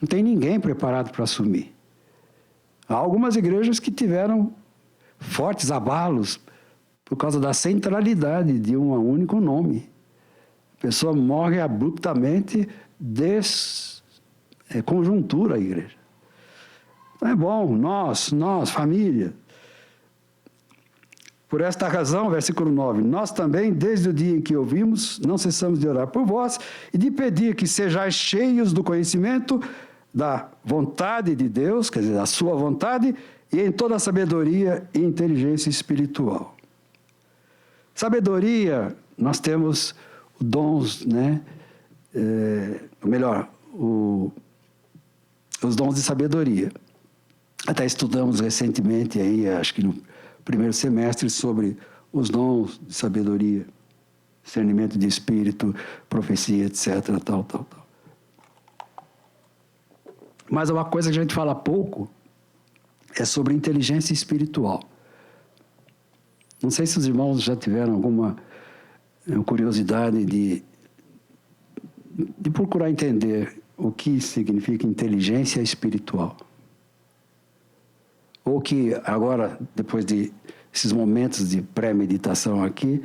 Speaker 1: Não tem ninguém preparado para assumir. Há algumas igrejas que tiveram fortes abalos por causa da centralidade de um único nome. A pessoa morre abruptamente, conjuntura a igreja. Então é bom, nós, família. Por esta razão, versículo 9, nós também, desde o dia em que ouvimos, não cessamos de orar por vós e de pedir que sejais cheios do conhecimento da vontade de Deus, quer dizer, da sua vontade, e em toda a sabedoria e inteligência espiritual. Sabedoria, nós temos dons, né? Os dons de sabedoria. Até estudamos recentemente, aí, acho que no primeiro semestre, sobre os dons de sabedoria, discernimento de espírito, profecia, etc., tal. Mas uma coisa que a gente fala pouco é sobre inteligência espiritual. Não sei se os irmãos já tiveram alguma curiosidade de procurar entender o que significa inteligência espiritual. Ou que agora, depois de esses momentos de pré-meditação aqui,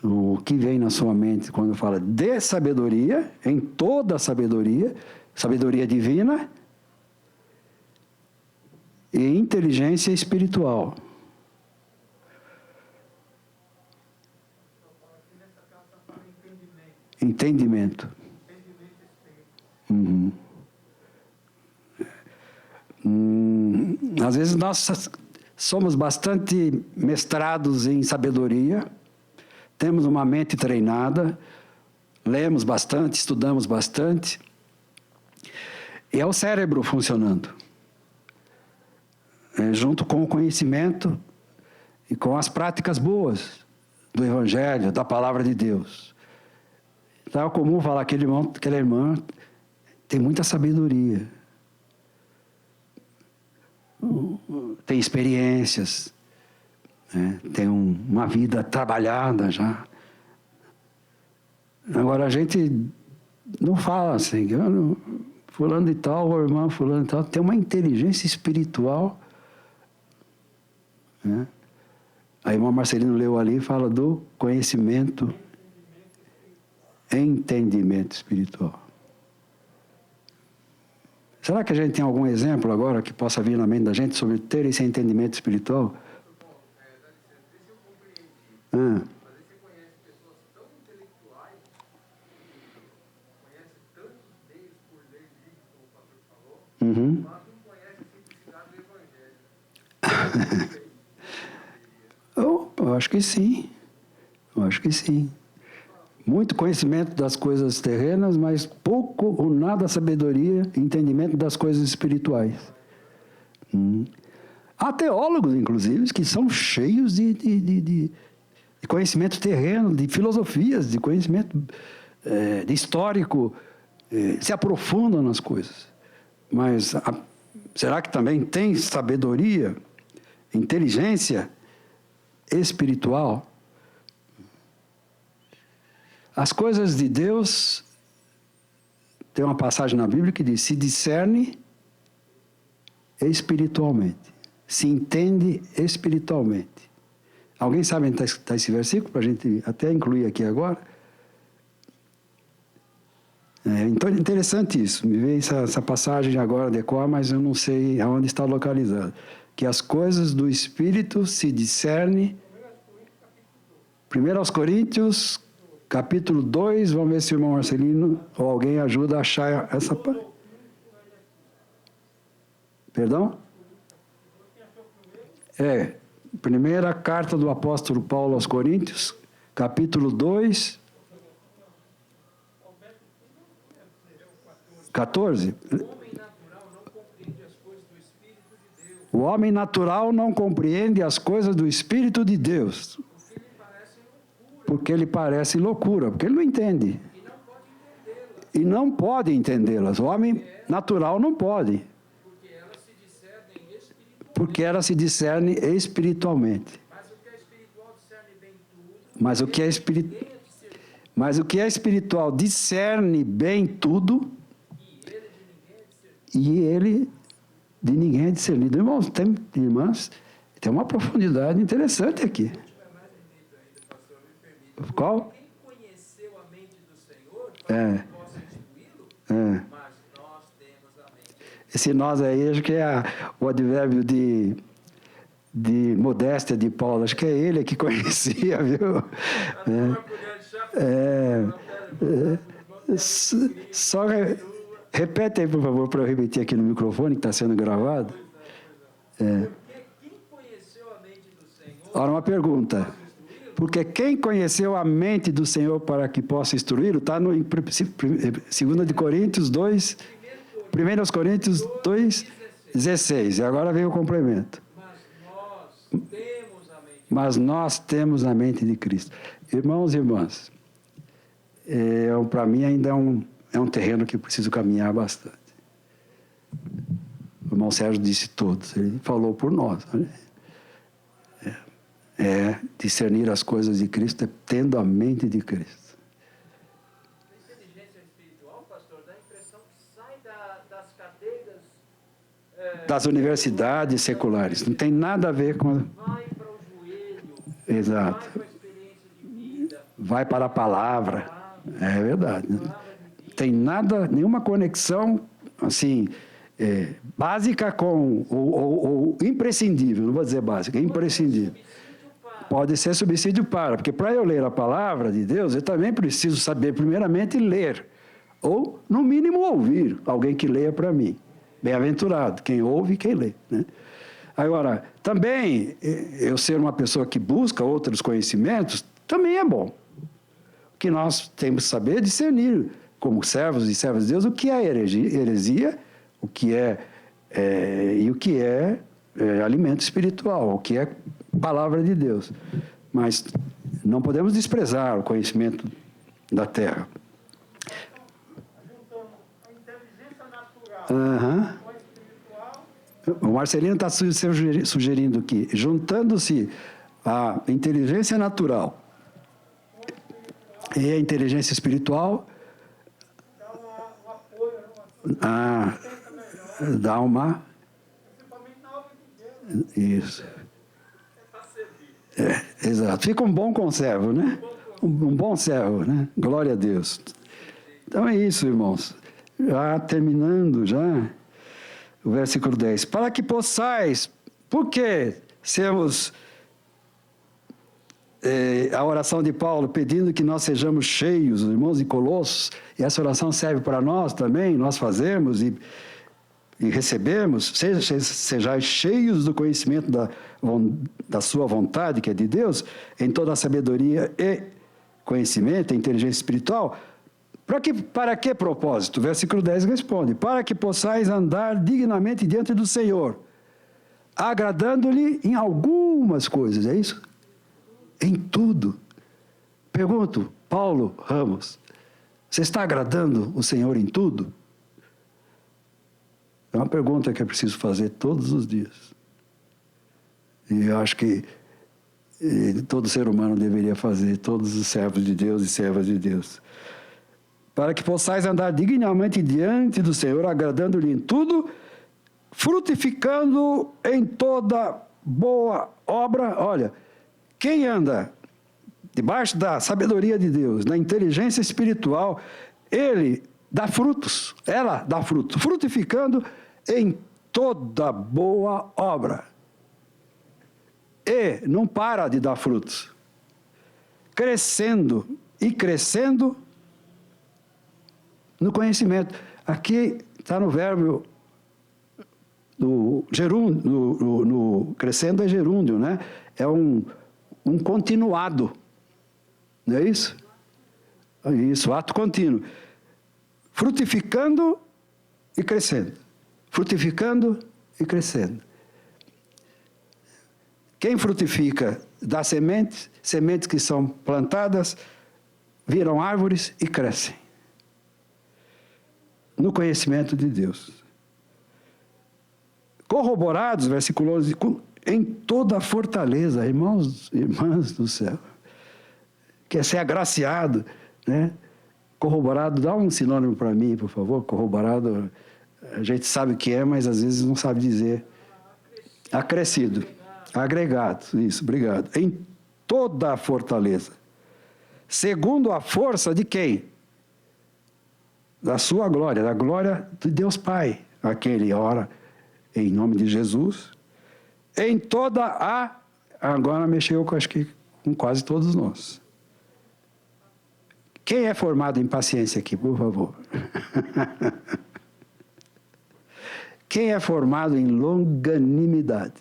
Speaker 1: o que vem na sua mente quando fala de sabedoria, em toda a sabedoria, sabedoria divina e inteligência espiritual. Entendimento. Uhum. Às vezes nós somos bastante mestrados em sabedoria, temos uma mente treinada, lemos bastante, estudamos bastante, e é o cérebro funcionando, junto com o conhecimento e com as práticas boas do Evangelho, da Palavra de Deus. Então é comum falar que aquele irmão, aquela irmã tem muita sabedoria, tem experiências, né? Tem uma vida trabalhada já. Agora a gente não fala assim, fulano de tal, ou irmã fulano de tal, tem uma inteligência espiritual, né? A irmã Marcelino leu ali e fala do conhecimento, entendimento espiritual. Será que a gente tem algum exemplo agora que possa vir na mente da gente sobre ter esse entendimento espiritual?
Speaker 2: Mas aí você conhece pessoas tão intelectuais, conhece tantos meios por ler livros, como o pastor falou, mas não conhece a simplicidade do Evangelho.
Speaker 1: Eu acho que sim. Muito conhecimento das coisas terrenas, mas pouco ou nada sabedoria e entendimento das coisas espirituais. Há teólogos, inclusive, que são cheios de conhecimento terreno, de filosofias, de conhecimento de histórico, se aprofundam nas coisas. Mas será que também tem sabedoria, inteligência espiritual? As coisas de Deus, tem uma passagem na Bíblia que diz, se discerne espiritualmente, se entende espiritualmente. Alguém sabe onde está esse versículo, para a gente até incluir aqui agora? Então é interessante isso, me veio essa passagem agora de cor, mas eu não sei aonde está localizado. Que as coisas do Espírito se discerne. 1 aos Coríntios, capítulo 2, vamos ver se o irmão Marcelino ou alguém ajuda a achar essa... Perdão? Primeira carta do apóstolo Paulo aos Coríntios, capítulo 2, 14. O homem natural não compreende as coisas do Espírito de Deus, porque lhe parece loucura, porque ele não entende. E não pode entendê-las. O homem natural não pode. Porque elas se discernem espiritualmente. Mas o que é espiritual discerne bem tudo, e ele de ninguém é discernido. Irmãos, irmãs, tem uma profundidade interessante aqui. Qual?
Speaker 2: Quem conheceu a mente do Senhor, possa instruí-lo, mas nós temos a mente.
Speaker 1: Esse nós aí, acho que é o advérbio de modéstia de Paulo. Acho que é ele que conhecia, viu? Só repete aí, por favor, para eu repetir aqui no microfone, que está sendo gravado.
Speaker 2: Porque quem conheceu a mente do Senhor...
Speaker 1: Ora, uma pergunta. Porque quem conheceu a mente do Senhor para que possa instruí-lo, está no 2 Coríntios 2, 1 Coríntios 2, 16. E agora vem o complemento. Mas nós temos a mente de Cristo. Irmãos e irmãs, para mim ainda é um terreno que eu preciso caminhar bastante. O irmão Sérgio disse todos, ele falou por nós. Né? Discernir as coisas de Cristo é tendo a mente de Cristo.
Speaker 2: A inteligência espiritual, pastor, dá a impressão que sai das cadeiras...
Speaker 1: das universidades seculares. Não tem nada a ver com...
Speaker 2: Vai para o joelho.
Speaker 1: Exato.
Speaker 2: Vai para a experiência de vida.
Speaker 1: Vai para a palavra. É verdade. Não tem nenhuma conexão, assim, básica com... ou imprescindível, não vou dizer básica, imprescindível. Pode ser subsídio para, porque para eu ler a palavra de Deus, eu também preciso saber, primeiramente, ler. Ou, no mínimo, ouvir alguém que leia para mim. Bem-aventurado, quem ouve e quem lê. Né? Agora, também, eu ser uma pessoa que busca outros conhecimentos, também é bom. O que nós temos que saber é discernir, como servos e servas de Deus, o que é heresia, o que e o que é alimento espiritual, o que é palavra de Deus. Mas não podemos desprezar o conhecimento da terra.
Speaker 2: A inteligência natural
Speaker 1: com a espiritual. O Marcelino está sugerindo que, juntando-se a inteligência natural e a inteligência espiritual, dá uma...
Speaker 2: Principalmente na obra de Deus.
Speaker 1: Isso. Exato. Fica um bom conservo, né? Um bom servo, né? Glória a Deus. Então é isso, irmãos. Já terminando, o versículo 10. Para que possais, por que sermos... a oração de Paulo pedindo que nós sejamos cheios, os irmãos de Colossos, e essa oração serve para nós também, nós fazemos e recebemos, sejais cheios do conhecimento da sua vontade, que é de Deus, em toda a sabedoria e conhecimento, a inteligência espiritual. Para que propósito? Versículo 10 responde: para que possais andar dignamente diante do Senhor, agradando-lhe em algumas coisas, é isso? Em tudo. Pergunto, Paulo Ramos, você está agradando o Senhor em tudo? É uma pergunta que é preciso fazer todos os dias. E eu acho que todo ser humano deveria fazer, todos os servos de Deus e servas de Deus. Para que possais andar dignamente diante do Senhor, agradando-lhe em tudo, frutificando em toda boa obra. Olha, quem anda debaixo da sabedoria de Deus, na inteligência espiritual, ele dá frutos, ela dá frutos, frutificando em toda boa obra. E não para de dar frutos. Crescendo e crescendo no conhecimento. Aqui está no verbo, no gerúndio, no crescendo é gerúndio, né? É um continuado. Não é isso? Isso, ato contínuo. Frutificando e crescendo. Frutificando e crescendo. Quem frutifica dá sementes, sementes que são plantadas, viram árvores e crescem. No conhecimento de Deus. Corroborados, versículo 11, em toda a fortaleza, irmãos, irmãs do céu. Quer ser agraciado, né? Corroborado, dá um sinônimo para mim, por favor. Corroborado, a gente sabe o que é, mas às vezes não sabe dizer. Acrescido. Agregado, isso, obrigado. Em toda a fortaleza. Segundo a força de quem? Da sua glória, da glória de Deus Pai. Aquele ora em nome de Jesus. Em toda a... Agora mexeu, acho que com quase todos nós. Quem é formado em paciência aqui, por favor? Quem é formado em longanimidade?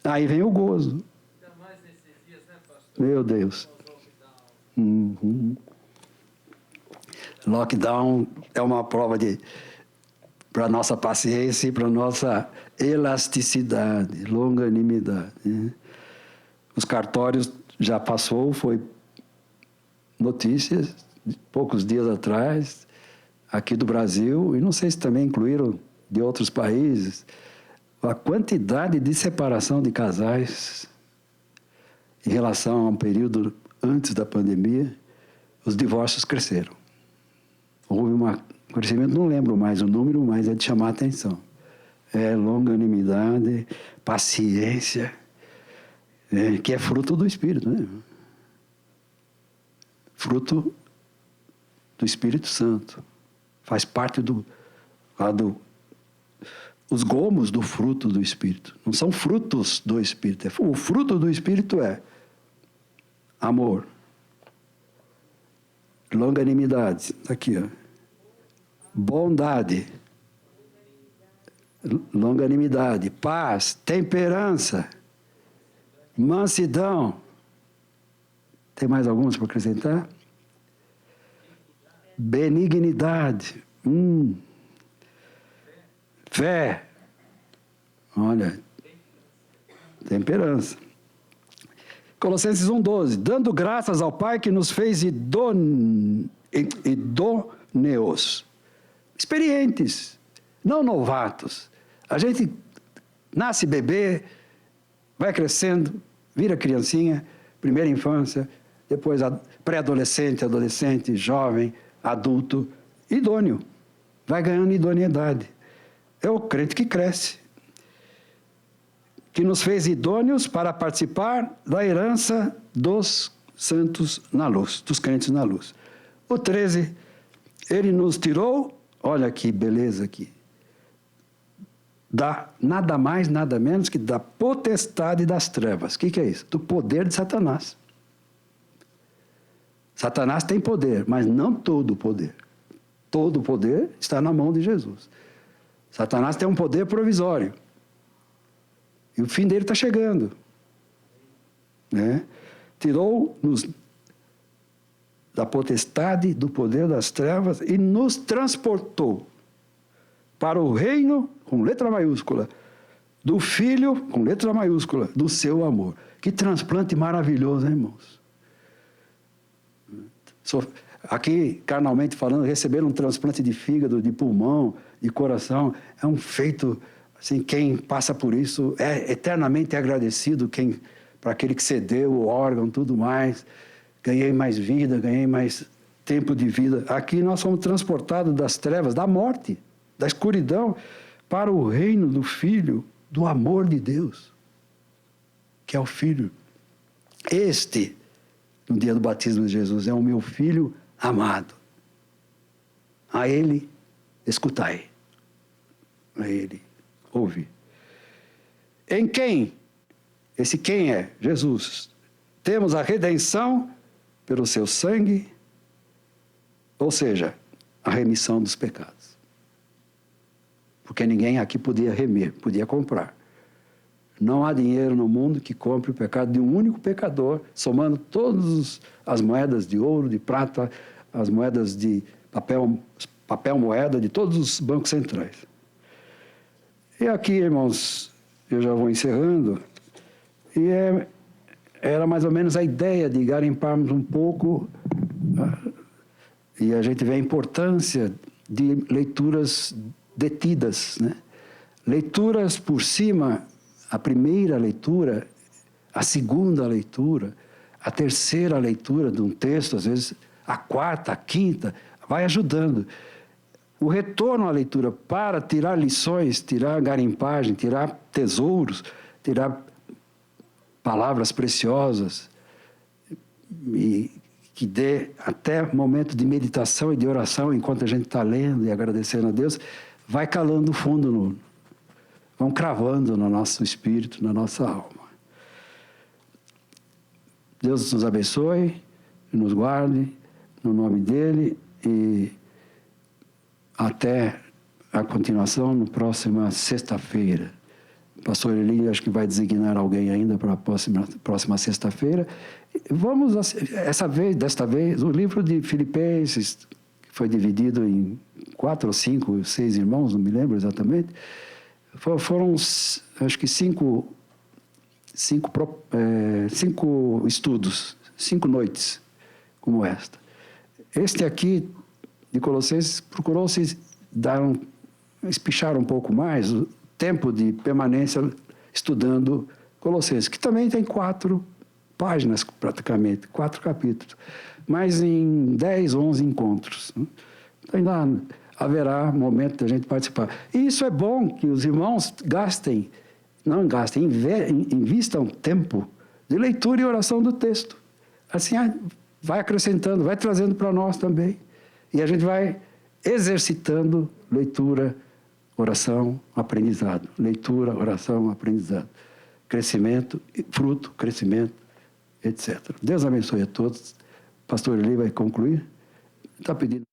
Speaker 1: Aí vem o gozo.
Speaker 2: Ainda mais nesses dias, né, pastor?
Speaker 1: Meu Deus. Uhum. Lockdown é uma prova para a nossa paciência e para a nossa elasticidade, longanimidade. Né? Os cartórios já passou, foi notícias, poucos dias atrás, aqui do Brasil, e não sei se também incluíram de outros países, a quantidade de separação de casais em relação a um período antes da pandemia, os divórcios cresceram. Houve um crescimento, não lembro mais o número, mas é de chamar a atenção. É longanimidade, paciência, que é fruto do Espírito, né? Fruto do Espírito Santo. Faz parte os gomos do fruto do Espírito. Não são frutos do Espírito. O fruto do Espírito é amor, longanimidade, aqui, ó. Bondade, longanimidade, paz, temperança, mansidão. Tem mais alguns para acrescentar? Benignidade. Fé. Olha. Temperança. Colossenses 1,12. Dando graças ao Pai que nos fez idôneos. Experientes. Não novatos. A gente nasce bebê, vai crescendo, vira criancinha, primeira infância, depois pré-adolescente, adolescente, jovem, adulto, idôneo. Vai ganhando idoneidade. É o crente que cresce. Que nos fez idôneos para participar da herança dos santos na luz, dos crentes na luz. O 13, ele nos tirou, olha que beleza aqui, da nada mais, nada menos que da potestade das trevas. O que é isso? Do poder de Satanás. Satanás tem poder, mas não todo o poder. Todo o poder está na mão de Jesus. Satanás tem um poder provisório. E o fim dele está chegando. Né? Tirou-nos da potestade, do poder das trevas e nos transportou para o reino, com letra maiúscula, do Filho, com letra maiúscula, do seu amor. Que transplante maravilhoso, hein, irmãos? Aqui, carnalmente falando, receber um transplante de fígado, de pulmão, de coração, é um feito, assim, quem passa por isso é eternamente agradecido, para aquele que cedeu o órgão, tudo mais, ganhei mais vida, ganhei mais tempo de vida. Aqui nós somos transportados das trevas, da morte, da escuridão, para o reino do Filho, do amor de Deus, que é o Filho. Este, no dia do batismo de Jesus, é o meu Filho amado. A Ele escutai. A Ele ouvi. Em quem? Esse quem é? Jesus. Temos a redenção pelo seu sangue, ou seja, a remissão dos pecados. Porque ninguém aqui podia remir, podia comprar. Não há dinheiro no mundo que compre o pecado de um único pecador, somando todas as moedas de ouro, de prata, as moedas de papel moeda de todos os bancos centrais. E aqui, irmãos, eu já vou encerrando, E era mais ou menos a ideia de garimparmos um pouco, e a gente vê a importância de leituras detidas, né? Leituras por cima, a primeira leitura, a segunda leitura, a terceira leitura de um texto, às vezes a quarta, a quinta, vai ajudando. O retorno à leitura para tirar lições, tirar garimpagem, tirar tesouros, tirar palavras preciosas, e que dê até momento de meditação e de oração enquanto a gente está lendo e agradecendo a Deus, vai calando fundo, vão cravando no nosso espírito, na nossa alma. Deus nos abençoe, nos guarde, no nome dele, e até a continuação, na próxima sexta-feira. O pastor Eli, acho que vai designar alguém ainda para a próxima sexta-feira. Vamos, desta vez, o livro de Filipenses, que foi dividido em 4 ou 5, 6 irmãos, não me lembro exatamente, foram, acho que 5 estudos, 5 noites, como esta. Este aqui, de Colossenses, procurou-se espichar um pouco mais o tempo de permanência estudando Colossenses, que também tem 4 páginas, praticamente, 4 capítulos, mas em 10, 11 encontros. Então, ainda haverá momento da gente participar. E isso é bom que os irmãos invistam tempo de leitura e oração do texto. Assim, vai acrescentando, vai trazendo para nós também. E a gente vai exercitando leitura, oração, aprendizado. Leitura, oração, aprendizado. Crescimento, fruto, crescimento, etc. Deus abençoe a todos. Pastor Eli vai concluir. Está pedindo.